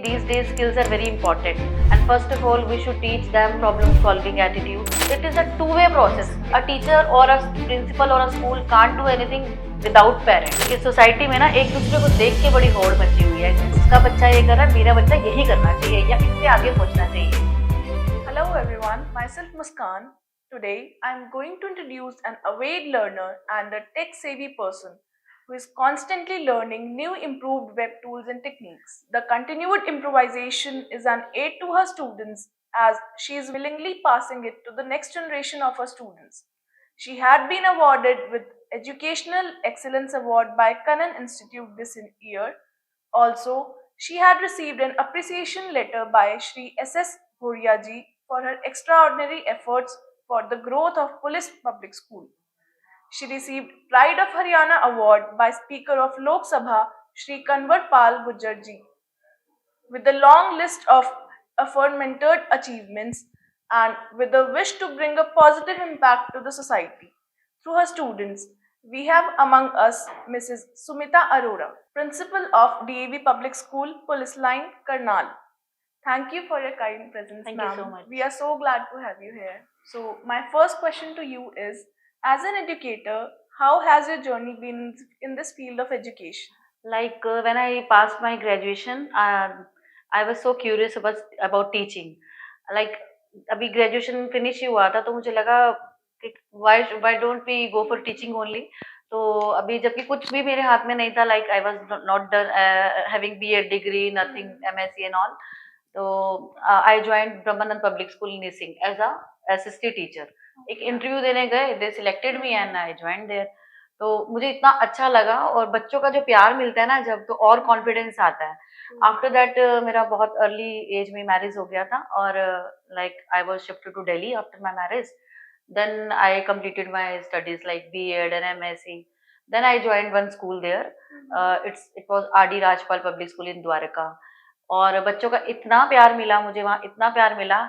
these days skills are very important, and first of all we should teach them problem solving attitude. It is a two-way process. A teacher or a principal or a school can't do anything without parents. इस society में ना एक दूसरे को देख के बड़ी होड़ मची हुई है, उसका बच्चा ये कर रहा है, मेरा बच्चा यही करना चाहिए या इससे आगे पहुंचना चाहिए. Hello everyone, myself Muskan. Today I am going to introduce an avid learner and a tech-savvy person who is constantly learning new improved web tools and techniques. The continued improvisation is an aid to her students as she is willingly passing it to the next generation of her students. She had been awarded with Educational Excellence Award by Kannan Institute this year. Also, she had received an appreciation letter by Shri S.S. Bhuria ji for her extraordinary efforts for the growth of Police Public School. She received Pride of Haryana Award by Speaker of Lok Sabha Shri Kanwar Pal Gujjar ji. With a long list of aforementioned achievements and with a wish to bring a positive impact to the society through her students, we have among us Mrs. Sumita Arora, Principal of DAV Public School, Police Line, Karnal. Thank you for your kind presence, Thank you ma'am. so much. We are so glad to have you here. So, my first question to you is, as an educator, how has your journey been in this field of education? Like when I passed my graduation, I was so curious about teaching. Like अभी graduation finish ही हुआ था तो मुझे लगा कि why don't we go for teaching only. तो अभी जबकि कुछ भी मेरे हाथ में नहीं था, like I was not done having BEd degree, nothing, MSc and all. तो I joined Brahmanand Public School in Nising as a assistant teacher. एक इंटरव्यू देने गए, they selected me and I joined there. तो मुझे इतना अच्छा लगा और बच्चों का जो प्यार मिलता है ना जब, तो और कॉन्फिडेंस आता है. आफ्टर दैट मेरा बहुत अर्ली एज में मैरिज हो गया था और like I was shifted to Delhi after my marriage. Then I completed my studies like BEd and MSc. Then I joined one school there. It was RD Rajpal public school in Dwarka. और बच्चों का इतना प्यार मिला मुझे वहाँ, इतना प्यार मिला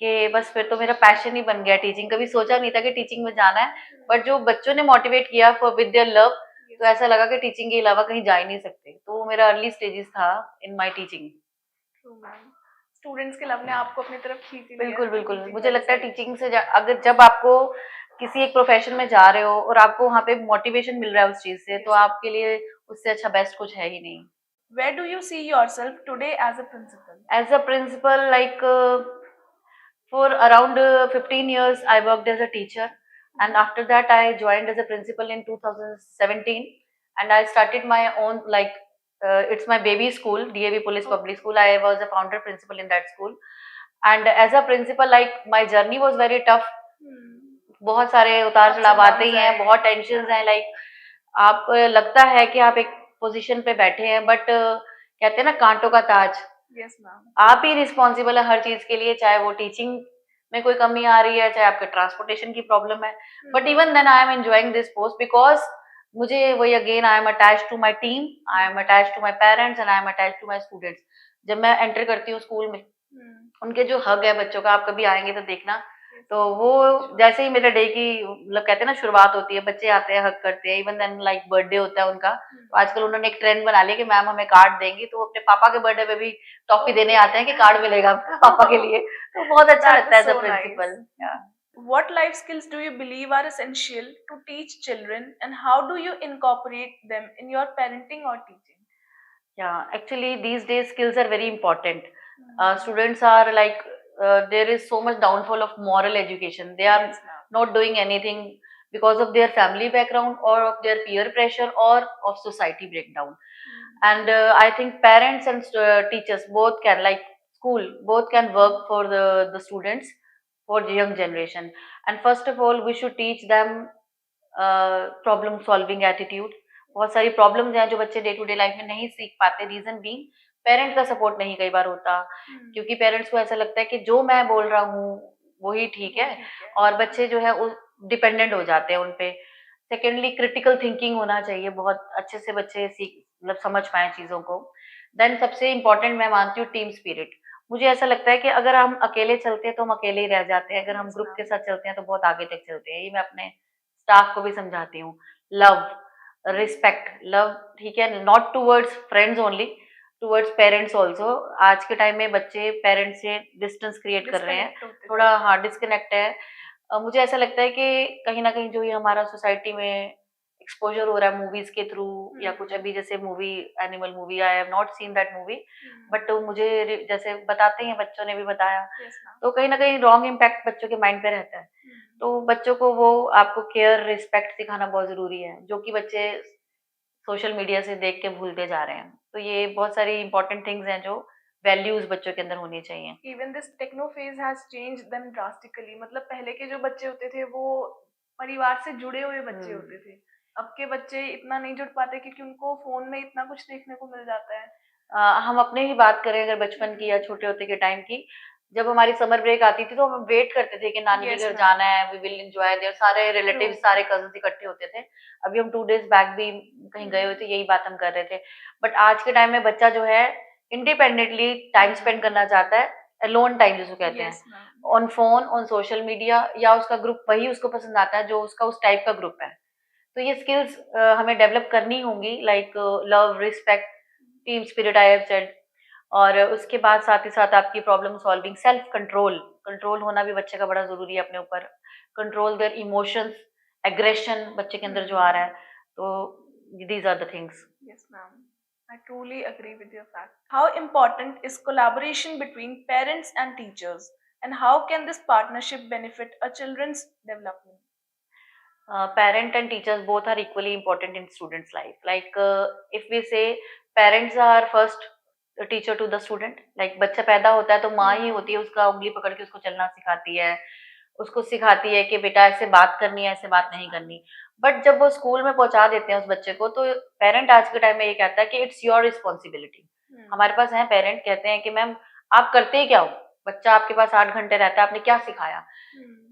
कि बस फिर तो मेरा पैशन ही बन गया टीचिंग. कभी सोचा नहीं था कि टीचिंग में जाना है, बट जो बच्चों ने मोटिवेट किया फॉर विद देयर लव, तो ऐसा लगा कि टीचिंग के अलावा कहीं जा ही नहीं सकते. तो वो मेरा अर्ली स्टेजेस था इन माय टीचिंग. स्टूडेंट्स के लव ने आपको अपनी तरफ खींच लिया. बिल्कुल बिल्कुल. मुझे लगता है टीचिंग से अगर जब आपको किसी एक प्रोफेशन में जा रहे हो और आपको वहाँ पे मोटिवेशन मिल रहा है उस चीज से, तो आपके लिए उससे अच्छा बेस्ट कुछ है ही नहीं. Where do you see yourself today as a principal? As a principal, like for around 15 years, I worked as a teacher, and after that, I joined as a principal in 2017, and I started my own like it's my baby school, DAV Police Public School. I was a founder principal in that school, and as a principal, like my journey was very tough. बहुत सारे उतार चढ़ाव आते ही हैं, बहुत tension हैं. Like आप लगता है कि आप एक पोजीशन पे बैठे हैं, बट कहते हैं ना कांटों का ताज. Yes, ma'am. आप ही रिस्पॉन्सिबल है हर चीज के लिए, चाहे वो टीचिंग में कोई कमी आ रही है, चाहे आपके ट्रांसपोर्टेशन की प्रॉब्लम है. But even then I am enjoying this post because मुझे वही again I am attached to my team, I am attached to my parents and I am attached to my students. जब मैं enter करती हूँ school में, उनके जो हग है बच्चों का, आप कभी आएंगे तो देखना, तो वो जैसे ही मेरे डे की मतलब कहते हैं ना शुरुआत होती है, बच्चे आते हैं हक करते हैं. इवन देन लाइक बर्थडे होता है उनका, तो आजकल उन्होंने एक ट्रेंड बना लिया कि मैम हमें कार्ड देंगी, तो वो अपने पापा के बर्थडे पे भी टॉफी देने आते हैं कि कार्ड मिलेगा पापा के लिए. तो बहुत अच्छा That लगता है is as a so nice. Principal. What life skills do you believe are essential to teach children, and how do you incorporate them in your parenting or teaching? Yeah, actually these days skills are very important. Students are like there is so much downfall of moral education. They are Yes, ma'am. not doing anything because of their family background or of their peer pressure or of society breakdown. And I think parents and teachers both can, like school, both can work for the students, for the young generation. And first of all we should teach them problem solving attitude. बहुत सारी problems हैं जो बच्चे day to day life में नहीं सीख पाते. Reason being parent का सपोर्ट नहीं कई बार होता, क्योंकि पेरेंट्स को ऐसा लगता है कि जो मैं बोल रहा हूँ वही ठीक है, और बच्चे जो है डिपेंडेंट हो जाते हैं उन पे. सेकेंडली क्रिटिकल थिंकिंग होना चाहिए, बहुत अच्छे से बच्चे सीख मतलब समझ पाए चीजों को. देन सबसे इम्पोर्टेंट मैं मानती हूँ टीम स्पिरिट. मुझे ऐसा लगता है कि अगर हम अकेले चलते हैं तो हम अकेले ही रह जाते हैं, अगर हम ग्रुप के साथ चलते हैं तो बहुत आगे तक चलते हैं. ये मैं अपने स्टाफ को भी समझाती हूँ. लव, रिस्पेक्ट, लव ठीक है, not towards friends only, towards parents also. आज के टाइम में बच्चे पेरेंट्स से डिस्टेंस क्रिएट कर रहे हैं, डिस्कनेक्ट होते थोड़ा जाते हाँ हैं। डिस्कनेक्ट है। मुझे ऐसा लगता है कि कहीं न कहीं जो ये हमारा सोसाइटी में एक्सपोज़र हो रहा है मूवीज़ के थ्रू या कुछ हम्म। अभी जैसे movie animal movie, I have not seen that movie, hmm. But मुझे जैसे बताते हैं, बच्चों ने भी बताया, यस मैम। तो कहीं न कहीं रॉन्ग इम्पैक्ट बच्चों के माइंड पे रहता है। तो बच्चों को वो आपको केयर, रिस्पेक्ट सिखाना बहुत ज़रूरी है, जो कि बच्चे सोशल मीडिया से देख के भूलते जा रहे हैं। तो ये बहुत सारी इम्पोर्टेंट थिंग्स हैं जो वैल्यूज़ बच्चों के अंदर होनी चाहिए। Even this techno phase has change them drastically, मतलब पहले के जो बच्चे होते थे वो परिवार से जुड़े हुए बच्चे हुँ। होते थे। अब के बच्चे इतना नहीं जुड़ पाते क्योंकि उनको फोन में इतना कुछ देखने को मिल जाता है। हम अपने ही बात करें अगर बचपन की या छोटे होते के टाइम की, जब हमारी समर ब्रेक आती थी तो हम वेट करते थे कि नानी के यस घर मैम। जाना है, वी विल एन्जॉय देयर, सारे ट्रू। रिलेटिव्स, सारे कज़िन्स इकट्ठे होते थे। अभी हम 2 डेज़ बैक भी कहीं गए हुए थे, हम्म। यही बात हम कर रहे थे। बट आज के टाइम में बच्चा जो है इंडिपेंडेंटली टाइम स्पेंड करना चाहता है, अलोन टाइम जिसको कहते हैं, yes ma'am. On phone, on social media, या उसका ग्रुप वही उसको पसंद आता है जो उसका उस टाइप का ग्रुप है। तो ये स्किल्स हमें डेवलप करनी होंगी, like love, respect, team spirit, I have said. और उसके बाद साथ ही साथ आपकी problem solving, self control, control होना भी बच्चे का बड़ा ज़रूरी है अपने ऊपर। कंट्रोल देयर इमोशंस, एग्रेशन बच्चे के अंदर जो आ रहा है, तो these are the things. Yes, ma'am. I truly agree with your fact. How important is collaboration between parents and teachers, and how can this partnership benefit a children's development? Parent and teachers both are equally important in students' life. Like if we say parents are first teacher to the student, like बच्चा पैदा होता है तो माँ ही होती है, उसका उंगली पकड़ के उसको चलना सिखाती है, उसको सिखाती है कि बेटा ऐसे बात करनी है, ऐसे बात Yes, नहीं ma'am. करनी। बट जब वो स्कूल में पहुंचा देते हैं उस बच्चे को, तो पेरेंट आज के टाइम में ये कहता है कि इट्स योर रिस्पॉन्सिबिलिटी। हमारे पास हैं पेरेंट कहते हैं कि मैम आप करते ही क्या हो, बच्चा आपके पास 8 घंटे रहता है, आपने क्या सिखाया।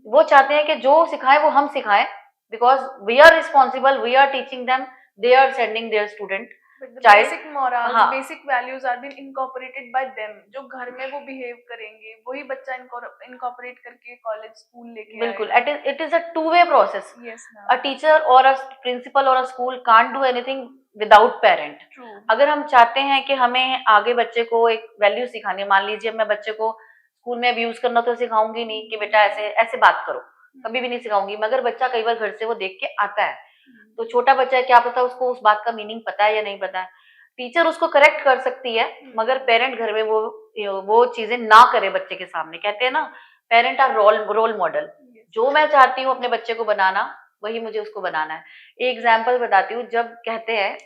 वो चाहते हैं कि जो सिखाएं वो हम सिखाएं, because we are responsible, we are teaching them, they are sending their student But the child. basic morals, हाँ, basic values are being incorporated by them. जो घर में वो behave करेंगे, वही बच्चा incorporate करके कॉलेज स्कूल लेके बिल्कुल, आएगा. It is a two way process. Yes, a ma'am. Teacher और अ प्रिंसिपल और अ school can't do anything without parent. True. अगर हम चाहते हैं कि हमें आगे बच्चे को एक वैल्यू सिखानी है, मान लीजिए मैं बच्चे को स्कूल में अब्यूज करना तो सिखाऊंगी नहीं कि बेटा ऐसे ऐसे बात करो, कभी भी नहीं सिखाऊंगी। मगर बच्चा कई बार घर से वो देख के आता है, तो छोटा बच्चा है, क्या पता उसको उस बात का मीनिंग पता है या नहीं पता है। टीचर उसको करेक्ट कर सकती है, मगर पेरेंट घर में वो चीजें ना करे बच्चे के सामने। कहते हैं ना, parent are role role model. Yes. जो मैं चाहती हूँ अपने बच्चे को बनाना, वही मुझे उसको बनाना है। एक एग्जाम्पल बताती हूँ। जब कहते हैं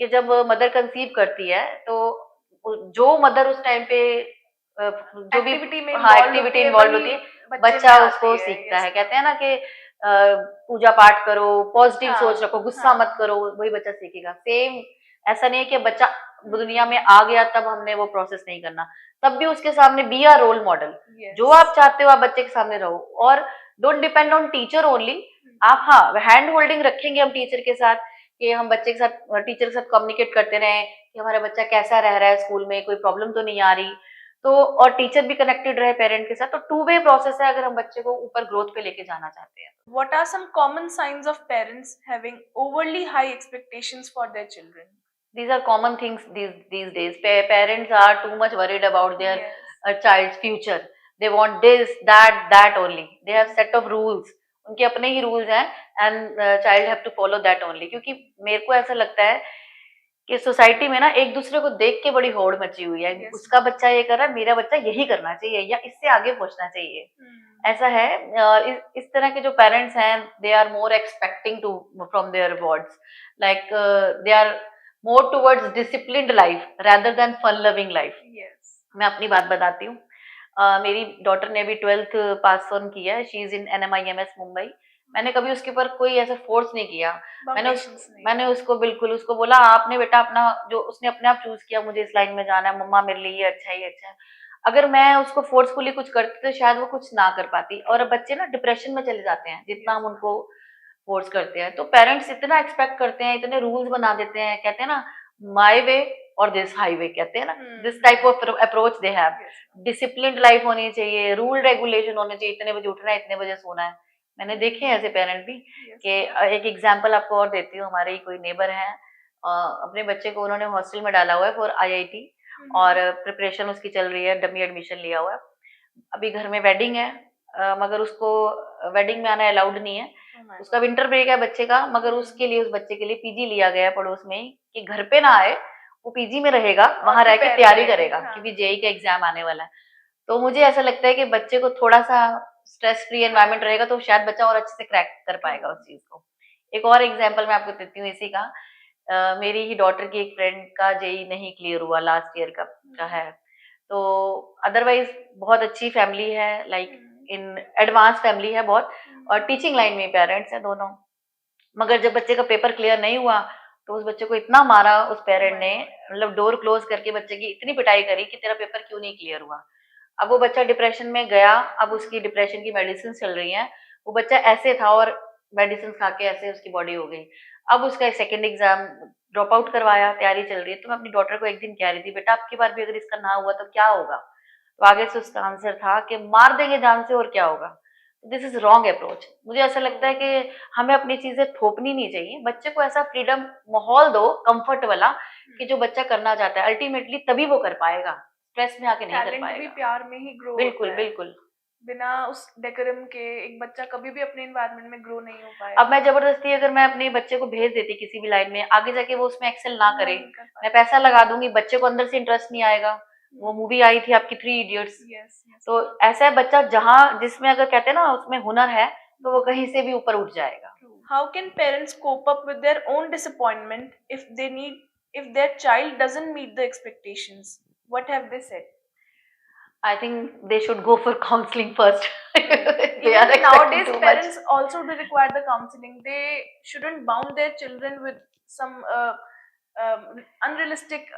कि जब मदर कंसीव करती है, तो जो मदर उस टाइम पे जो भी एक्टिविटी में हाँ इन्वॉल्व एक्टिविटी होती है इन्वॉल्व वही होती है, बच्चे में बच्चा आती उसको है. सीखता यस है। कहते हैं मैम. ना कि पूजा पाठ करो, पॉजिटिव सोच हाँ. रखो, गुस्सा हाँ. मत करो, वही बच्चा सीखेगा। सेम ऐसा नहीं है कि बच्चा दुनिया में आ गया तब हमने वो प्रोसेस नहीं करना, तब भी उसके सामने बी आर रोल मॉडल। जो यस. आप चाहते हो आप बच्चे के सामने रहो, और don't depend on teacher only. आप हाँ हैंड होल्डिंग रखेंगे हम टीचर के साथ, कि हम बच्चे के साथ टीचर के साथ कम्युनिकेट करते रहें कि हमारा बच्चा कैसा रह रहा है स्कूल में, कोई प्रॉब्लम तो नहीं आ रही। तो और टीचर भी कनेक्टेड रहे पेरेंट के साथ, तो टू वे प्रोसेस है अगर हम बच्चे को ऊपर ग्रोथ पे लेके जाना चाहते हैं। What are some common signs of parents having overly high expectations for their children? These are common things these days. Parents are too much worried about their Yes. child's future. They want this, that only. They have set of rules. उनके अपने ही rules हैं, and child have to follow that only. क्योंकि मेरे को ऐसा लगता है कि सोसाइटी में ना एक दूसरे को देख के बड़ी होड़ मची हुई है। Yes, उसका ma'am. बच्चा ये कर रहा है, मेरा बच्चा यही करना चाहिए या इससे आगे पहुंचना चाहिए, ऐसा है। इस तरह के जो पेरेंट्स हैं, they are more expecting to from their words, like they are more towards disciplined life rather than fun loving life. Yes. मैं अपनी बात बताती हूँ। मेरी डॉटर ने अभी 12th पास ऑन किया है, she is in NMIMS Mumbai. मैंने कभी उसके ऊपर कोई ऐसा फोर्स नहीं किया। Bumbations नहीं. मैंने उसको बिल्कुल उसको बोला, आपने बेटा अपना जो उसने अपने आप चूज किया, मुझे इस लाइन में जाना है, मम्मा मेरे लिए ये अच्छा है, ये अच्छा है। अगर मैं उसको फोर्सफुली कुछ करती तो शायद वो कुछ ना कर पाती, और अब बच्चे ना डिप्रेशन में चले जाते हैं जितना हम उनको फोर्स करते हैं। तो पेरेंट्स इतना एक्सपेक्ट करते हैं, इतने रूल्स बना देते हैं, कहते हैं ना माय वे और दिस हाईवे, कहते हैं ना, this type of approach they have. Yes. Disciplined life होनी चाहिए, रूल रेगुलेशन होने चाहिए, इतने बजे उठना है, इतने बजे सोना है। मैंने देखे हैं ऐसे पेरेंट भी। Yes. कि एक एग्जांपल आपको और देती हूँ। हमारे ही कोई नेबर हैं, अपने बच्चे को उन्होंने हॉस्टल में डाला हुआ है फॉर IIT। और प्रिपरेशन उसकी चल रही है, डमी एडमिशन लिया हुआ है। अभी घर में वेडिंग है, मगर उसको वेडिंग में आना अलाउड नहीं है। उसका विंटर ब्रेक है बच्चे का, मगर उसके लिए, उस बच्चे के लिए पीजी लिया गया है पड़ोस में ही, कि घर पे ना आए, वो पीजी में रहेगा, वहां रह के तैयारी करेगा, क्योंकि जेई का एग्जाम आने वाला है। तो मुझे ऐसा लगता है कि बच्चे को थोड़ा-सा स्ट्रेस फ्री एनवायरनमेंट रहेगा तो शायद बच्चा और अच्छे से क्रैक कर पाएगा उस चीज़ को। एक और एग्जांपल मैं आपको देती हूँ इसी का। मेरी ही डॉटर की एक फ्रेंड का जेईई नहीं क्लियर हुआ, लास्ट ईयर का है। तो अदरवाइज़ बहुत अच्छी फैमिली है, लाइक इन एडवांस फैमिली है बहुत, और टीचिंग लाइन में पेरेंट्स हैं दोनों। मगर जब बच्चे का पेपर क्लियर नहीं हुआ, तो उस बच्चे को इतना मारा उस पेरेंट ने, मतलब डोर क्लोज़ करके बच्चे की इतनी पिटाई करी कि तेरा पेपर क्यों नहीं क्लियर हुआ। अब वो बच्चा डिप्रेशन में गया, अब उसकी डिप्रेशन की मेडिसिन चल रही हैं। वो बच्चा ऐसे था और मेडिसिन खा के ऐसे उसकी बॉडी हो गई। अब उसका सेकंड एग्ज़ाम ड्रॉप आउट करवाया, तैयारी चल रही है। तो मैं अपनी डॉटर को एक दिन कह रही थी, बेटा अब की बार भी अगर इसका ना हुआ तो क्या होगा? तो आगे से उसका आंसर था कि मार देंगे जान से और क्या होगा? This is wrong approach. मुझे ऐसा लगता है कि हमें अपनी चीज़ें थोपनी नहीं चाहिए। बच्चे को ऐसा फ्रीडम माहौल दो, कम्फर्ट वाला, कि जो बच्चा करना चाहता है अल्टीमेटली तभी वो कर पाएगा। स्ट्रेस में आके नहीं कर टैलेंट भी पाएगा। प्यार में ही ग्रो बिल्कुल, होता है। बिल्कुल। बिना उस डेकोरम के एक बच्चा कभी भी अपने एनवायरनमेंट में ग्रो नहीं हो अब मैं पाएगा। ज़बरदस्ती अगर मैं अपने बच्चे को भेज देती किसी भी लाइन में, आगे जाके वो उसमें एक्सेल ना करे, नहीं कर मैं पाएगा। पैसा लगा दूँगी, बच्चे को अंदर से इंटरेस्ट नहीं आएगा। वो मूवी आई थी आपकी थ्री इडियट्स, यस, यस। तो ऐसा है बच्चा जहाँ जिसमें अगर कहते हैं ना उसमें हुनर है, तो वो कहीं से भी ऊपर उठ जाएगा। How can parents cope up with their own disappointment if their child doesn't meet the expectations? What have they said? I think they should go for counseling first. They are Even expecting nowadays, too much. parents also do require the counseling. They shouldn't bound their children with some unrealistic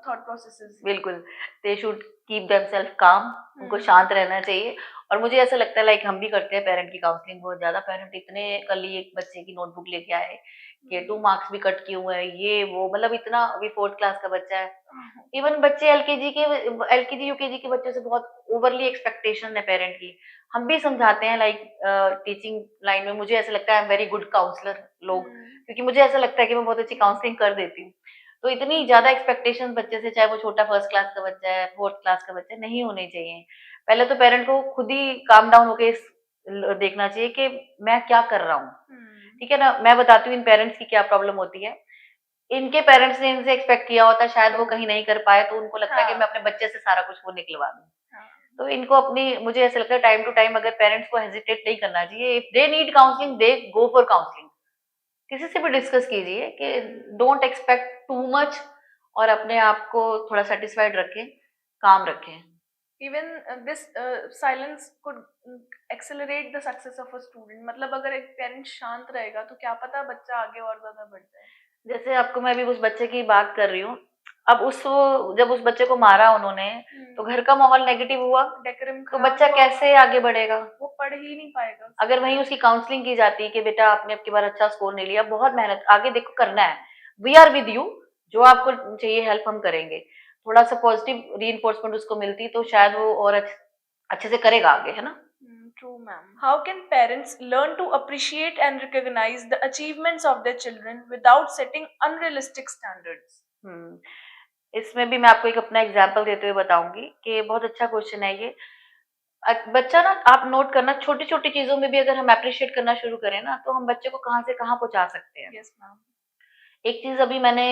thought processes. बिल्कुल, they should keep themselves काम, उनको शांत रहना चाहिए। और मुझे ऐसा लगता है लाइक हम भी करते हैं पेरेंट की काउंसलिंग बहुत ज़्यादा। पेरेंट इतने, कल ही एक बच्चे की नोटबुक लेके आए कि 2 मार्क्स भी कट किए हुए हैं, ये वो, मतलब इतना, अभी 4th क्लास का बच्चा है। इवन बच्चे एलकेजी, यूकेजी के बच्चों से बहुत ओवरली एक्सपेक्टेशन है पेरेंट की। हम भी समझाते हैं लाइक टीचिंग लाइन में मुझे ऐसा लगता है I am very good counsellor लोग, क्योंकि मुझे ऐसा लगता है कि मैं बहुत अच्छी काउंसलिंग कर देती हूँ। तो इतनी ज़्यादा एक्सपेक्टेशंस बच्चे से, चाहे वो छोटा फर्स्ट क्लास का बच्चा है, 4th क्लास का बच्चा है, नहीं होनी चाहिए। पहले तो पेरेंट को खुद ही काम डाउन होके देखना चाहिए कि मैं क्या कर रहा हूँ, ठीक है ना? मैं बताती हूँ इन पेरेंट्स की क्या प्रॉब्लम होती है। इनके पेरेंट्स ने इनसे एक्सपेक्ट किया होता है, शायद वो कहीं नहीं कर पाए, तो उनको लगता है कि मैं अपने बच्चे से सारा कुछ वो निकलवा दूँ। तो इनको अपनी, मुझे ऐसा लगता है टाइम टू टाइम अगर पेरेंट्स को हेजिटेट नहीं करना चाहिए। If they need counselling, they go for counselling. किसी से भी डिस्कस कीजिए कि डोंट एक्सपेक्ट टू मच, और अपने आप को थोड़ा सैटिस्फाइड रखें, काम रखें। Even this silence could accelerate the success of a student. मतलब अगर एक पेरेंट शांत रहेगा तो क्या पता बच्चा आगे और ज्यादा बढ़ जाए। जैसे आपको मैं अभी उस बच्चे की बात कर रही हूँ, अब जब उस बच्चे को मारा उन्होंने, तो घर का माहौल नेगेटिव हुआ, डेकोरम तो खराब बच्चा हुआ, कैसे आगे बढ़ेगा? वो पढ़ ही नहीं पाएगा। अगर वहीं उसकी काउंसलिंग की जाती कि बेटा आपने अब की बार अच्छा स्कोर नहीं लिया, बहुत मेहनत आगे देखो करना है, वी आर विद यू, जो आपको चाहिए हेल्प हम करेंगे, थोड़ा सा पॉजिटिव रीइंफोर्समेंट उसको मिलती तो शायद वो और अच्छे से करेगा आगे, है ना? True, ma'am. How can parents learn to appreciate and recognize the achievements of their children without setting unrealistic standards? हम्म, इसमें भी मैं आपको एक अपना एग्जाम्पल देते हुए बताऊंगी कि बहुत अच्छा क्वेश्चन है ये। बच्चा ना, आप नोट करना, छोटी छोटी चीजों में भी अगर हम अप्रिशिएट करना शुरू करें ना, तो हम बच्चे को कहाँ से कहाँ पहुंचा सकते हैं। Yes, ma'am. एक चीज़ अभी मैंने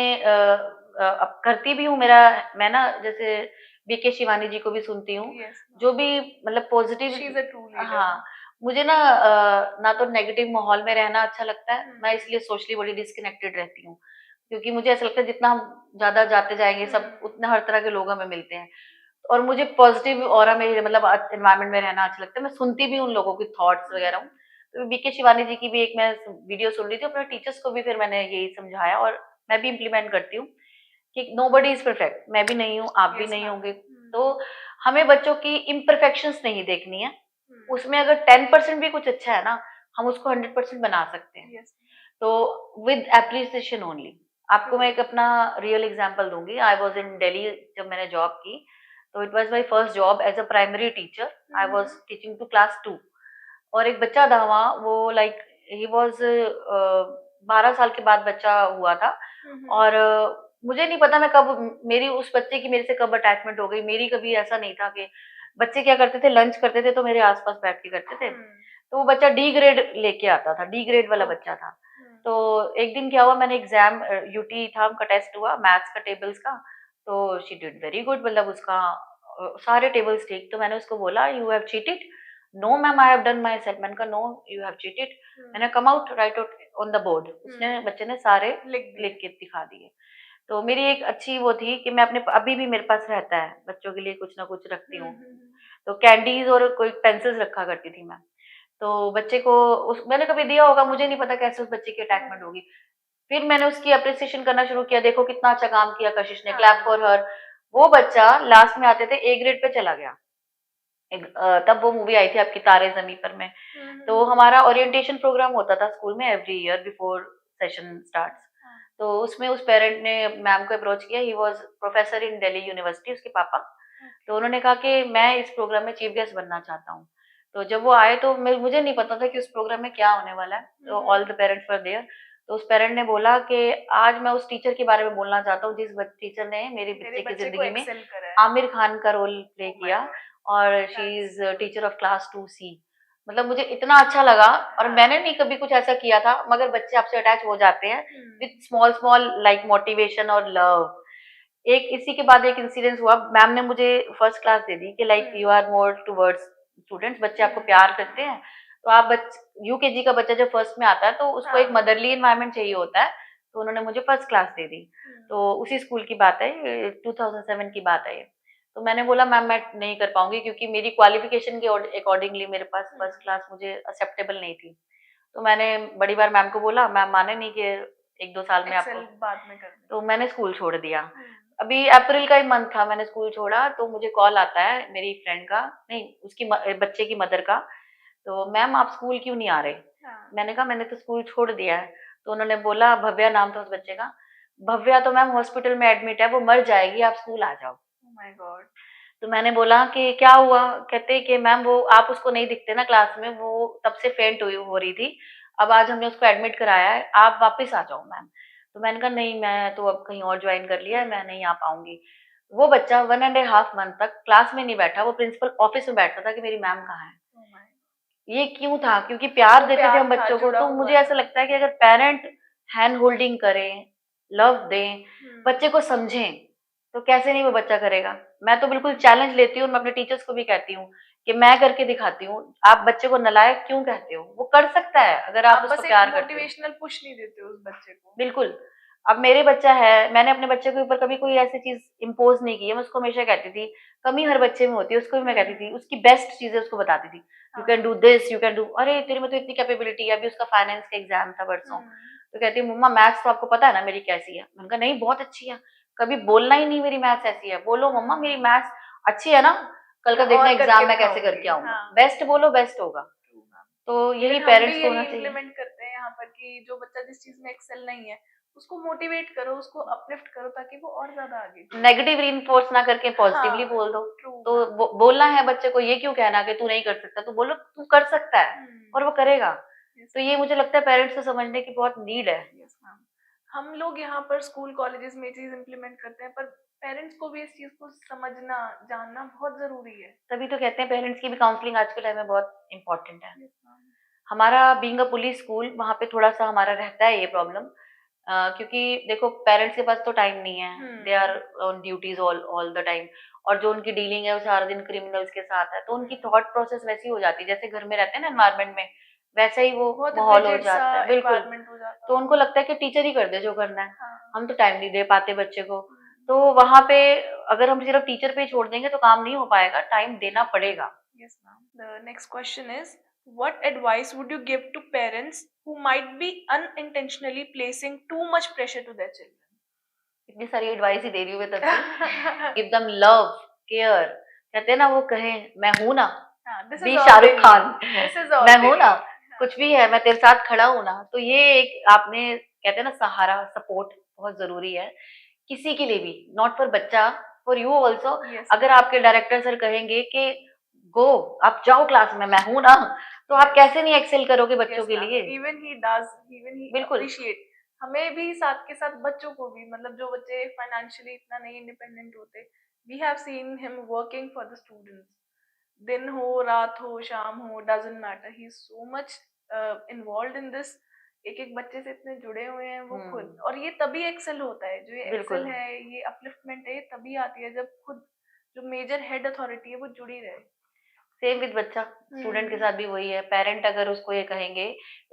अब करती भी हूँ, मैं ना जैसे बीके शिवानी जी को भी सुनती हूँ, Yes, जो भी मतलब positive. she is a true leader. हाँ, मुझे ना ना तो नेगेटिव माहौल में रहना अच्छा लगता है, मैं इसलिए सोशली बड़ी डिस्कनेक्टेड रहती हूँ, क्योंकि मुझे ऐसा लगता है जितना हम ज़्यादा जाते जाएँगे सब, उतना हर तरह के लोग हमें मिलते हैं, और मुझे पॉजिटिव ऑरा में, मतलब एनवायरनमेंट में रहना अच्छा लगता है। मैं सुनती भी हूँ उन लोगों की थॉट्स वगैरह हूँ। तो बीके शिवानी जी की भी एक मैं वीडियो सुन रही थी, अपने टीचर्स को भी फिर मैंने यही समझाया, और मैं भी इम्प्लीमेंट करती हूँ कि नोबडी इज परफेक्ट। मैं भी नहीं हूँ, आप भी Yes, नहीं ma'am. होंगे। तो हमें बच्चों की इम्परफेक्शंस नहीं देखनी है, उसमें अगर 10% भी कुछ अच्छा है ना, हम उसको 100% बना सकते हैं। Yes. तो विद एप्रिसिएशन ओनली। आपको मैं एक अपना रियल एग्जांपल दूंगी। आई वाज इन दिल्ली जब मैंने जॉब की, तो it was my first job as a primary teacher. I was teaching to class 2, और एक बच्चा था वहाँ, वो ही वाज 12 साल के बाद बच्चा हुआ था, और मुझे नहीं पता मैं कब मेरी उस बच्चे की मेरे से कब अटैचमेंट हो गई। मेरी कभी ऐसा नहीं था कि बच्चे क्या करते थे, लंच करते थे तो मेरे आस-पास बैठ के करते थे। हुँ, तो वो बच्चा डी ग्रेड लेके आता था, डी ग्रेड वाला ओके। बच्चा था। हुँ, तो एक दिन क्या हुआ, मैंने एग्ज़ाम यूटी था, उनका टेस्ट हुआ मैथ्स का टेबल्स का, तो शी डिड वेरी गुड, मतलब उसका सारे टेबल्स ठीक। तो मैंने उसको बोला, "you have cheated?" "No ma'am, I have done my self." मैंने कहा, "नो, यू हैव चीटेड।" हुँ, मैंने come out write out on the board. उसने हुँ, बच्चे ने सारे लिख दिए। लिख के दिखा दिए। तो मेरी एक अच्छी वो थी कि मैं अपने अभी भी मेरे पास रहता है, बच्चों के लिए कुछ ना कुछ रखती हुँ, हूँ। हुँ, हुँ। तो कैंडीज़ और कोई पेंसिल्स रखा करती थी मैं। तो बच्चे को उस मैंने कभी दिया होगा, मुझे नहीं पता कैसे उस बच्चे की अटैचमेंट हुँ, होगी। फिर मैंने उसकी एप्रिसिएशन करना शुरू किया, देखो कितना अच्छा काम किया कशिश ने, क्लैप हाँ। For her. वो बच्चा लास्ट में आते थे ए ग्रेड पे चला गया। तब वो मूवी आई थी आपकी तारे ज़मीं पर में। हुँ, हुँ, तो हुँ। हमारा ओरिएंटेशन प्रोग्राम होता था स्कूल में every year before session starts. हाँ, तो उसमें उस पेरेंट ने मैम को अप्रोच किया, he was professor in Delhi university, उसके पापा। ओके। तो उन्होंने कहा कि मैं इस प्रोग्राम में चीफ गेस्ट बनना चाहता हूँ। तो जब वो आए तो मुझे नहीं पता था कि उस प्रोग्राम में क्या होने वाला है। हुँ, तो all hmm. The parents were there. तो उस पेरेंट ने बोला कि आज मैं उस टीचर के बारे में बोलना चाहता हूँ, जिस टीचर ने मेरे मेरे बच्चे की बच्चे को ज़िंदगी में एक्सेल करा है। आमिर खान का रोल प्ले ओह माय किया, गॉड! और she that's is good. Teacher of class 2C। मतलब मुझे इतना अच्छा लगा, और मैंने हाँ। नहीं कभी कुछ ऐसा किया था, मगर बच्चे आपसे अटैच हो जाते हैं हुँ, with small small like motivation और लव। एक इसी के बाद एक इंसिडेंस हुआ, मैम ने मुझे फर्स्ट क्लास दे दी कि like you hmm, are more towards students, बच्चे आपको हुँ। प्यार करते हैं। तो आप यूकेजी का बच्चा जब फर्स्ट में आता है तो उसको एक हाँ। मदरली एनवायरनमेंट चाहिए होता है। तो उन्होंने मुझे फर्स्ट क्लास दे दी। हुँ, तो उसी स्कूल की बात है, 2007 की बात है ये। तो मैंने बोला, मैम मैं नहीं कर पाऊंगी, क्योंकि मेरी क्वालिफिकेशन के अकॉर्डिंगली मेरे पास हुँ। फर्स्ट क्लास मुझे एक्सेप्टेबल नहीं थी। तो मैंने बड़ी बार मैम को बोला, मैम माने नहीं कि 1-2 साल में आपको। एक्सेल बाद में कर तो देंगे। मैंने स्कूल छोड़ दिया। हुँ, अभी अप्रैल का ही मंथ था, मैंने स्कूल छोड़ा तो मुझे कॉल आता है मेरी फ्रेंड का, नहीं उसकी बच्चे की मदर का। तो मैम आप स्कूल क्यों नहीं आ रहे? हाँ। मैंने कहा मैंने तो स्कूल छोड़ दिया है। तो उन्होंने बोला, भव्या नाम था उस बच्चे का, भव्या तो मैम हॉस्पिटल में एडमिट है, वो मर जाएगी, आप स्कूल आ जाओ। Oh my God! तो मैंने बोला कि क्या हुआ? कहते कि मैम वो आप उसको नहीं दिखते ना क्लास में, वो तब से फेंट हुई हो रही थी। अब आज हमने उसको एडमिट कराया है, आप वापस आ जाओ मैम। तो मैंने कहा नहीं, मैं तो अब कहीं और जॉइन कर लिया है, मैं नहीं आ पाऊँगी। वो बच्चा 1 एंड a हाफ मंथ तक क्लास में नहीं बैठा, वो प्रिंसिपल ऑफिस में बैठता था कि मेरी मैम कहाँ है? ओह माय ये क्यों था? क्योंकि प्यार वो देते थे प्यार हम था, बच्चों को, जुड़ा तो हुआ मुझे था। ऐसा लगता है कि अगर पेरेंट हैंड होल्डिंग करें, लव दें, हुँ, बच्चे को समझें, तो कैसे नहीं वो बच्चा करेगा। मैं तो बिल्कुल चैलेंज लेती हूँ और मैं अपने टीचर्स को भी कहती हूँ कि मैं करके दिखाती हूँ। आप बच्चे को नालायक क्यों कहते हो? वो कर सकता है अगर आप आप उसको बस एक प्यार करते हो। मोटिवेशनल पुश नहीं देते उस बच्चे को। बिल्कुल। अब मेरे बच्चा है, मैंने अपने बच्चे के ऊपर कभी कोई ऐसी चीज़ इम्पोज़ नहीं की है, मैं उसको हमेशा कहती थी, कमी हर बच्चे में होती है, उसको भी मैं कहती थी, हुँ, उसकी बेस्ट चीज़ें उसको बताती थी। यू कैन हाँ। Do this, you can do, अरे! तेरे में तो इतनी कैपेबिलिटी है, अभी उसका फाइनेंस का एग्ज़ाम था परसों, हुँ, तो कहती है, मम्मा मैथ्स तो आपको पता है ना मेरी कैसी है? मैंने कहा, नहीं बहुत अच्छी है, कभी बोलना ही नहीं मेरी मैथ्स ऐसी है, बोलो मम्मा मेरी हुँ। मैथ्स अच्छी है ना? कल का मैं देखना और करके एग्ज़ाम मैं कैसे दिखाऊँगी। करके आऊँगा। हाँ, बेस्ट बोलो, बेस्ट होगा। True ma'am. तो यही इवन हम भी पेरेंट्स को यही होना चाहिए। इम्प्लीमेंट करते हैं यहाँ पर कि जो बच्चा जिस चीज़ में एक्सेल नहीं है, उसको मोटिवेट करो, उसको अपलिफ्ट करो ताकि वो और ज़्यादा आगे जाए। नेगेटिव रीइंफोर्स ना करके पॉजिटिवली हाँ, बोल दो। ट्रू तो मैम। बोलना है बच्चे को, ये क्यों कहना कि तू नहीं कर सकता, तो बोलो तू कर सकता है हुँ, और वो करेगा। यस तो ये मैम। मुझे लगता है पेरेंट्स को समझने की बहुत नीड है। Yes ma'am. हम लोग यहाँ पर स्कूल कॉलेजेस में ये चीज़ इम्प्लीमेंट करते हैं पर पेरेंट्स को भी इस चीज़ को समझना, जानना बहुत ज़रूरी है। तभी तो कहते हैं पेरेंट्स की भी काउंसलिंग आज के टाइम में बहुत इम्पोर्टेंट है। Yes ma'am. हमारा बीइंग अ पुलिस स्कूल, वहाँ पे थोड़ा-सा हमारा रहता है ये प्रॉब्लम, क्योंकि देखो पेरेंट्स के पास तो टाइम नहीं है, they are hmm, on duties all all the time, और जो उनकी डीलिंग है वो सारा दिन क्रिमिनल्स के साथ है, तो हुँ। उनकी थॉट प्रोसेस वैसी हो जाती है, जैसे घर में रहते हैं ना एनवायरनमेंट में, वैसा ही वो बहुत माहौल हो रिजिड सा जाता है। बिल्कुल। एनवायरनमेंट हो जाता तो होगा। उनको लगता है कि टीचर ही कर दे जो करना है, हाँ। हम तो टाइम नहीं दे पाते बच्चे को। हुँ। तो वहाँ पे अगर हम सिर्फ टीचर पे ही छोड़ देंगे तो काम नहीं हो पाएगा, टाइम देना पड़ेगा। Yes, ma'am. The next question is, what advice would you give to parents who might be unintentionally placing too much pressure to their children? इतनी सारी एडवाइस ही दे रही हूँ मैं तब से। गिव देम लव, केयर, कहते हैं ना वो कहें मैं हूँ ना, हाँ, this is be all Shahrukh they need. Khan, This is all मैं they हूँ ना, need. कुछ भी है मैं तेरे साथ खड़ा हूँ ना। तो ये एक आपने कहते हैं ना सहारा, सपोर्ट बहुत ज़रूरी है, किसी के लिए भी, नॉट फॉर बच्चा, फॉर यू ऑल्सो। Yes, अगर ma'am. आपके डायरेक्टर सर कहेंगे कि गो, आप जाओ क्लास में, मैं हूँ ना, तो आप Yes. कैसे नहीं एक्सेल करोगे बच्चों Yes, के ma'am. लिए? Even he does. Even he बिल्कुल। appreciate. हमें भी साथ के साथ बच्चों को भी, मतलब जो बच्चे फाइनेंशियली इतना नहीं इंडिपेंडेंट होते, we have seen him working for the students. दिन हो, रात हो, शाम हो, doesn't matter, he is so much involved in this. एक-एक बच्चे से इतने जुड़े हुए हैं वो खुद, और ये तभी एक्सेल होता है, जो ये एक्सेल बिल्कुल। है, ये अपलिफ्टमेंट है, ये तभी आती है जब खुद जो मेजर हेड अथॉरिटी है वो जुड़ी रहे। सेम विद बच्चा, स्टूडेंट के हुँ, साथ भी वही है। पेरेंट अगर उसको ये कहेंगे,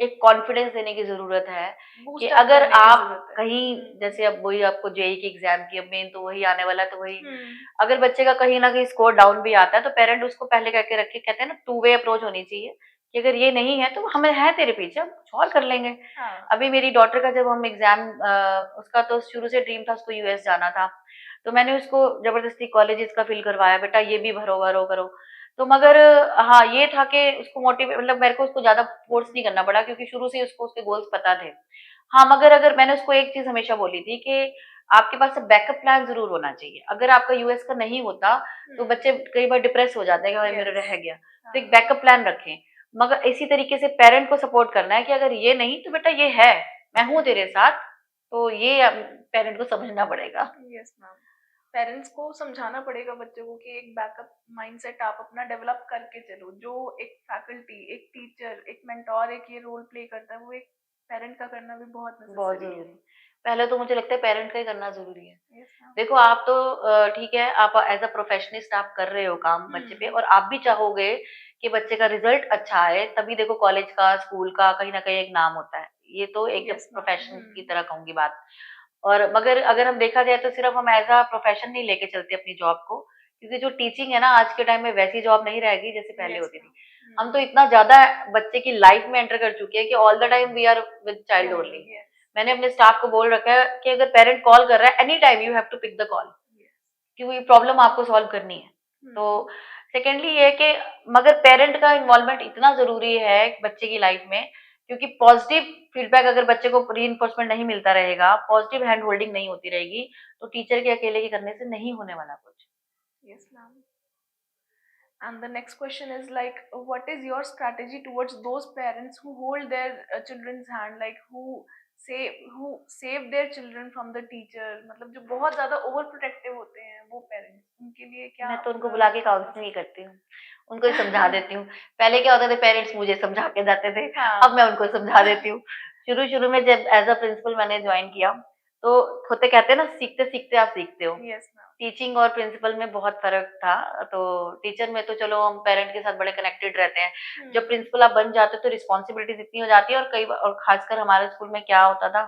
एक कॉन्फिडेंस देने की ज़रूरत है कि बूस्ट अप अगर करने की आप ज़रूरत है। कहीं हुँ, जैसे अब वही आपको जेईई की एग्ज़ाम की अब मेन तो वही आने वाला है, तो वही हुँ, अगर बच्चे का कहीं न कहीं स्कोर डाउन भी आता है, तो पेरेंट उसको पहले कह के रखे, कहते हैं ना टू वे अप्रोच होनी चाहिए कि अगर ये नहीं है, तो हमें है तेरे पीछे, हम सॉल्व कर लेंगे। हाँ, अभी मेरी डॉटर का जब हम एग्ज़ाम उसका तो शुरू से ड्रीम था उसको यूएस जाना था, तो मैंने उसको ज़बरदस्ती कॉलेजेस का फ़िल करवाया, बेटा ये भी भरो, भरो, करो। तो मगर हाँ, ये था कि उसको मतलब मेरे को उसको ज़्यादा फ़ोर्स नहीं करना पड़ा क्योंकि शुरू से ही उसको उसके गोल्स पता थे। हाँ, मगर अगर मैंने उसको एक चीज़ हमेशा बोली थी कि आपके पास बैकअप प्लान ज़रूर होना चाहिए। अगर आपका यूएस का नहीं होता, तो हुँ, बच्चे कई बार डिप्रेस हो जाते हैं कि भाई मेरा येस, रह गया। तो एक हाँ, बैकअप प्लान रखें। मगर इसी तरीके से पेरेंट को सपोर्ट करना है कि अगर ये नहीं तो बेटा ये है, मैं हूँ तेरे साथ। तो ये पेरेंट को समझना पड़ेगा। Yes ma'am. पेरेंट्स को समझाना पड़ेगा बच्चों को कि एक बैकअप माइंडसेट आप अपना डेवलप करके चलो। जो एक फैकल्टी, एक टीचर, एक मेंटर एक ये रोल प्ले करता है, वो एक पेरेंट का करना भी बहुत बहुत नेसेसरी है। ज़रूरी। पहले तो मुझे लगता है पेरेंट का ही करना ज़रूरी है। Yes ma'am. देखो आप तो ठीक है, आप एज़ अ प्रोफेशनिस्ट आप कर रहे हो काम बच्चे पे हुँ, और आप भी चाहोगे कि बच्चे का रिज़ल्ट अच्छा आए, तभी देखो कॉलेज का, स्कूल का कहीं न कहीं एक नाम होता है। ये तो एक यस मैम। प्रोफेशन हुँ, की तरह कहूँगी बात। और मगर अगर हम देखा जाए तो सिर्फ़ हम एज़ अ प्रोफेशन नहीं लेके चलते अपनी जॉब को, क्योंकि जो टीचिंग है ना आज के टाइम में वैसी जॉब नहीं रहेगी जैसे पहले यस होती थी। मैम। हम तो हुँ, इतना ज़्यादा बच्चे की लाइफ़ में एंटर कर चुके हैं कि all the time we are with child child, only. Yes, मैंने अपने स्टाफ को बोल रखा है कि अगर पेरेंट कॉल कर रहा है any time you have to pick the call yes. क्योंकि ये प्रॉब्लम आपको सॉल्व करनी है। तो हुँ, सेकेंडली ये है कि मगर पेरेंट का इन्वॉल्वमेंट इतना ज़रूरी है बच्चे की लाइफ में क्योंकि पॉजिटिव फीडबैक अगर बच्चे को रीइन्फोर्समेंट नहीं मिलता रहेगा, पॉजिटिव हैंड होल्डिंग नहीं होती रहेगी, तो टीचर के अकेले के करने से नहीं होने वाला कुछ। Yes ma'am. And the next question is like, what is your strategy towards those parents who hold their children's hand, like who save their children from the teacher, मतलब जो बहुत ज़्यादा ओवर प्रोटेक्टिव होते हैं वो पेरेंट्स, उनके लिए क्या मैं तो उनको अपना बुला के प्रोसेस काउंसलिंग ही करती हूँ। उनको ही समझा देती हूँ। पहले क्या होता था पेरेंट्स मुझे समझा के जाते थे, अब हाँ। मैं उनको समझा देती हूँ। शुरू-शुरू में जब एज़ अ प्रिंसिपल मैंने जॉइन किया, तो होते कहते हैं ना सीखते-सीखते आप सीखते हो। Yes ma'am. टीचिंग और प्रिंसिपल में बहुत फ़र्क था। तो टीचर में तो चलो हम पेरेंट के साथ बड़े कनेक्टेड रहते हैं। जब हम्म। प्रिंसिपल आप बन जाते हो तो रिस्पॉन्सिबिलिटीज़ इतनी हो जाती है और कई बार और ख़ासकर हमारे स्कूल में क्या होता था,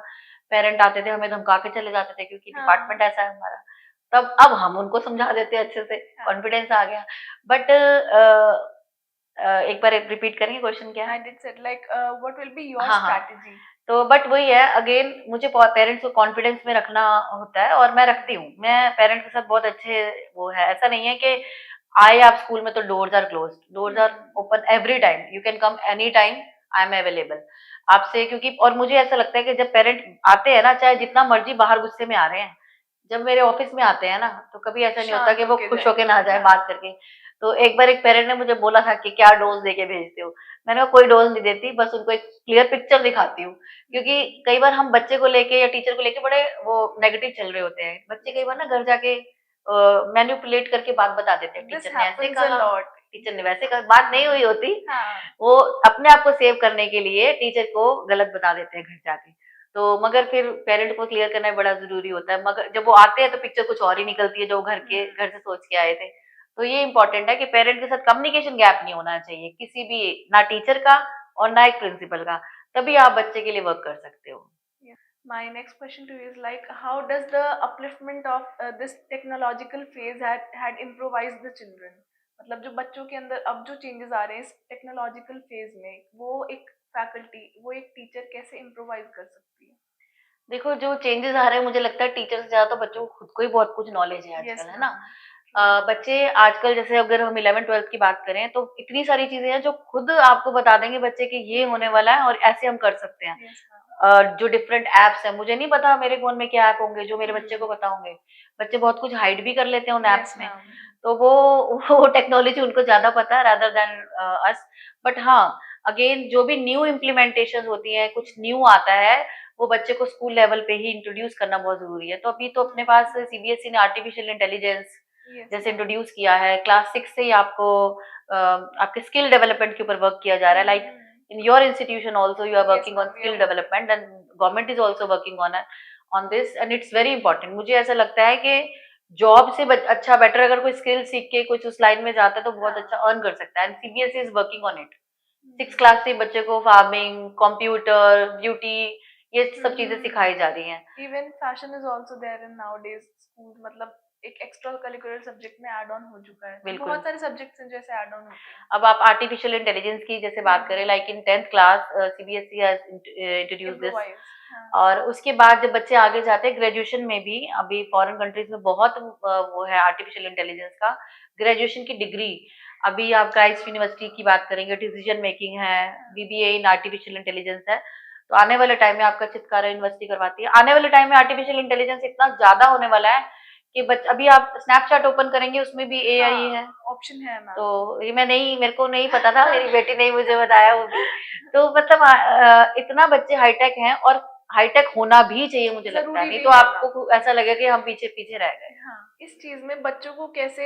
पेरेंट आते थे, हमें धमका के चले जाते थे क्योंकि डिपार्टमेंट हाँ, ऐसा है हमारा। तब अब हम उनको समझा देते हैं अच्छे से, हाँ। कॉन्फिडेंस आ गया। बट एक बार रिपीट करेंगे क्वेश्चन क्या है? I did said like, what will be your हाँ, हाँ। strategy? तो बट वही है अगेन मुझे पेरेंट्स को कॉन्फिडेंस में रखना होता है और मैं रखती हूँ। मैं पेरेंट्स के साथ बहुत अच्छे वो है, ऐसा नहीं है कि आए आप स्कूल में तो doors are closed, doors are hmm. Open every time, you can come any time, I am available. आपसे क्योंकि और मुझे ऐसा लगता है कि जब पेरेंट आते हैं ना, चाहे जितना मर्ज़ी बाहर गुस्से में आ रहे हैं, जब मेरे ऑफिस में आते हैं ना, तो कभी ऐसा नहीं होता शांत कि वो होके खुश होके जाएंगे, ना जाए हाँ। बात करके। तो एक बार एक पेरेंट ने मुझे बोला था कि क्या डोज़ देके भेजते हो? मैंने कहा कोई डोज़ नहीं देती, बस उनको एक क्लियर पिक्चर दिखाती हूँ। क्योंकि हम्म। कई बार हम बच्चे को लेके या टीचर को लेके बड़े वो नेगेटिव चल रहे होते हैं। बच्चे कई Yes, बार ना ma'am. घर जाके मैनिपुलेट करके बात बता देते हैं, This टीचर ने ऐसे happens a कहा, lot. टीचर ने Yes. वैसे कहा, बात नहीं हुई होती। हाँ, वो अपने आप को सेव करने के लिए टीचर को गलत बता देते हैं घर जाके। तो मगर फिर पेरेंट को क्लियर करना बड़ा ज़रूरी होता है। मगर जब वो आते हैं तो पिक्चर कुछ और ही निकलती है जो घर हुँ, से सोच के आए थे। तो ये इम्पोर्टेंट है कि पेरेंट के साथ कम्युनिकेशन गैप नहीं होना चाहिए, किसी भी ना टीचर का और ना एक प्रिंसिपल का। तभी आप बच्चे के लिए वर्क कर सकते हो। yeah. My next question to you is like, how does the upliftment of this technological phase had improvised the children? मतलब जो बच्चों के अंदर अब जो चेंजेस आ रहे हैं इस टेक्नोलॉजिकल फेज में, वो एक फैकल्टी, वो एक टीचर कैसे इम्प्रोवाइज कर सकती है? देखो जो चेंजेस आ रहे हैं मुझे लगता है टीचर से ज़्यादा तो बच्चों को खुद को ही बहुत कुछ नॉलेज है यस आजकल, है ना? मैम। ट्रू। बच्चे आजकल जैसे अगर हम 11th-12th की बात करें तो इतनी सारी चीज़ें हैं जो खुद आपको बता देंगे बच्चे कि ये होने हुँ, वाला है और ऐसे हम कर सकते हैं। Yes ma'am. जो डिफरेंट ऐप्स हैं, मुझे नहीं पता मेरे फ़ोन में क्या ऐप होंगे जो मेरे बच्चे को हुँ, पता होंगे। बच्चे बहुत कुछ हाइड भी कर लेते हैं उन यस ऐप्स में। मैम। तो वो टेक्नोलॉजी उनको ज़्यादा पता है रादर दैन अस। बट हाँ, अगेन जो भी न्यू इम्प्लीमेंटेशंस होती हैं, कुछ न्यू आता है, वो बच्चे को स्कूल लेवल पे ही इंट्रोड्यूस करना बहुत ज़रूरी है। तो अभी तो अपने पास सीबीएसई ने आर्टिफिशियल इंटेलिजेंस Yes, जैसे ma'am. इंट्रोड्यूस किया है। क्लास 6 से ही आपको आपके स्किल डेवलपमेंट के ऊपर वर्क किया जा रहा है। Like in your institution also you are Yes, working on ma'am. We skill are working. Development and government is also working on this and it's very important. मुझे ऐसा लगता है कि जॉब से अच्छा बेटर अगर कोई स्किल सीख के कुछ उस लाइन में जाता है तो बहुत हाँ. अच्छा अर्न कर सकता है and CBSE is working on it. 6 Hmm. Class से बच्चे को फार्मिंग, कंप्यूटर, ब्यूटी ये सब चीज़ें Hmm. सिखाई जा रही हैं। Even fashion is also there in nowadays schools. मतलब एक एक्स्ट्रा करिकुलर सब्जेक्ट में ऐड ऑन हो चुका है, तो बिल्कुल। बहुत सारे सब्जेक्ट्स हैं जैसे ऐड ऑन होते हैं। अब आप आर्टिफिशियल इंटेलिजेंस की जैसे बात करें like in 10th class CBSE has introduced this improvise. हाँ. और उसके बाद जब बच्चे आगे जाते हैं ग्रेजुएशन में भी अभी फॉरेन कंट्रीज में बहुत वो है आर्टिफिशियल इंटेलिजेंस का ग्रेजुएशन की डिग्री। अभी आप क्राइस्ट यूनिवर्सिटी की बात करेंगे, डिसीजन मेकिंग है, बीबीए इन आर्टिफिशियल इंटेलिजेंस है। तो आने वाले टाइम में आपका चित्कारा यूनिवर्सिटी करवाती है। आने वाले टाइम में आर्टिफिशियल इंटेलिजेंस इतना ज़्यादा होने वाला है कि अभी आप स्नैपचैट ओपन करेंगे उसमें भी एआई है। ऑप्शन है मैम। तो ये मेरे को नहीं पता था, मेरी बेटी ने ही मुझे बताया वो भी। तो मतलब इतना बच्चे हाईटेक हैं और हाईटेक होना भी चाहिए मुझे लगता है, जरूरी नहीं भी तो है आपको ऐसा लगेगा कि हम पीछे-पीछे रह गए। हाँ, इस चीज में बच्चों को कैसे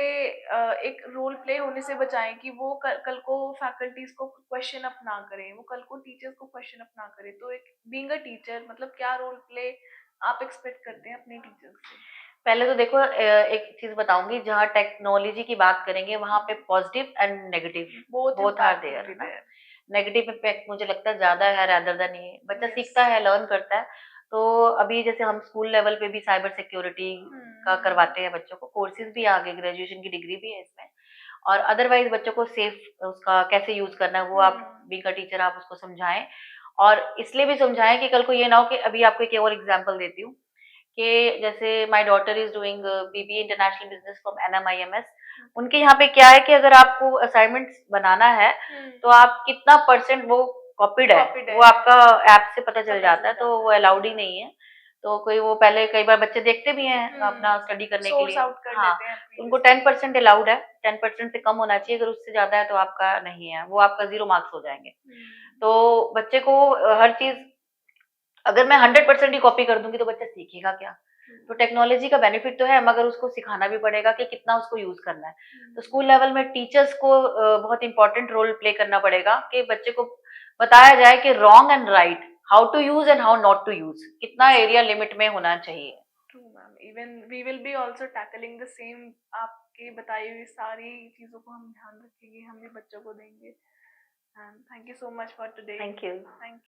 एक रोल प्ले होने से बचाएं कि वो कल को फैकल्टीज को क्वेश्चन अप ना करें, वो कल को टीचर्स को क्वेश्चन अप ना करें। तो एक बीइंग अ टीचर मतलब क्या रोल प्ले आप एक्सपेक्ट करते हैं अपने टीचर्स से? पहले तो देखो एक चीज़ बताऊँगी जहाँ टेक्नोलॉजी की बात करेंगे वहाँ पे positive and negative both both are impact will there be है ना। देयर। नेगेटिव इम्पैक्ट मुझे लगता है ज़्यादा है रेदर देन ये। बच्चा यस। सीखता है, लर्न करता है। तो अभी जैसे हम स्कूल लेवल पे भी साइबर सिक्योरिटी का करवाते हैं बच्चों को, कोर्सेज़ भी आ गए, ग्रेजुएशन की डिग्री भी है इसमें। और अदरवाइज़ बच्चों को सेफ उसका कैसे यूज़ करना है वो आप बीइंग अ टीचर आप उसको समझाएँ। और इसलिए भी समझाएँ कि कल को ये ना हो कि अभी आपको एक और एग्ज़ाम्पल देती हूँ कि जैसे my daughter is doing BBA international business from NMIMS. उनके यहाँ पे क्या है कि अगर आपको असाइनमेंट्स बनाना है, तो आप कितना परसेंट वो कॉपीड है, वो आपका ऐप से पता चल जाता है, तो वो अलाउड ही नहीं है। तो कोई वो पहले कई बार बच्चे देखते भी हैं अपना स्टडी करने के सोर्स लिए। आउट कर हाँ, लेते हैं तो उनको previously। 10% अलाउड है, 10% से कम होना चाहिए, अगर उससे ज़्यादा है तो आपका नहीं है, वो आपका 0 मार्क्स हो जाएँगे। तो बच्चे को हर चीज़ अगर मैं 100% ही कॉपी कर दूँगी तो बच्चा सीखेगा क्या? तो टेक्नोलॉजी का बेनिफिट तो है मगर उसको सिखाना भी पड़ेगा कि कितना उसको यूज़ करना है। तो स्कूल लेवल में टीचर्स को बहुत इम्पोर्टेंट रोल प्ले करना पड़ेगा कि बच्चे को बताया जाए कि wrong and right, how to use and how not to use, कितना एरिया लिमिट में होना चाहिए। True ma'am, even we will be also tackling the same. आपकी बताई हुई सारी चीजों को हम ध्यान रखेंगे, हम भी बच्चों को देंगे। And thank you so much for today. Thank you. Thank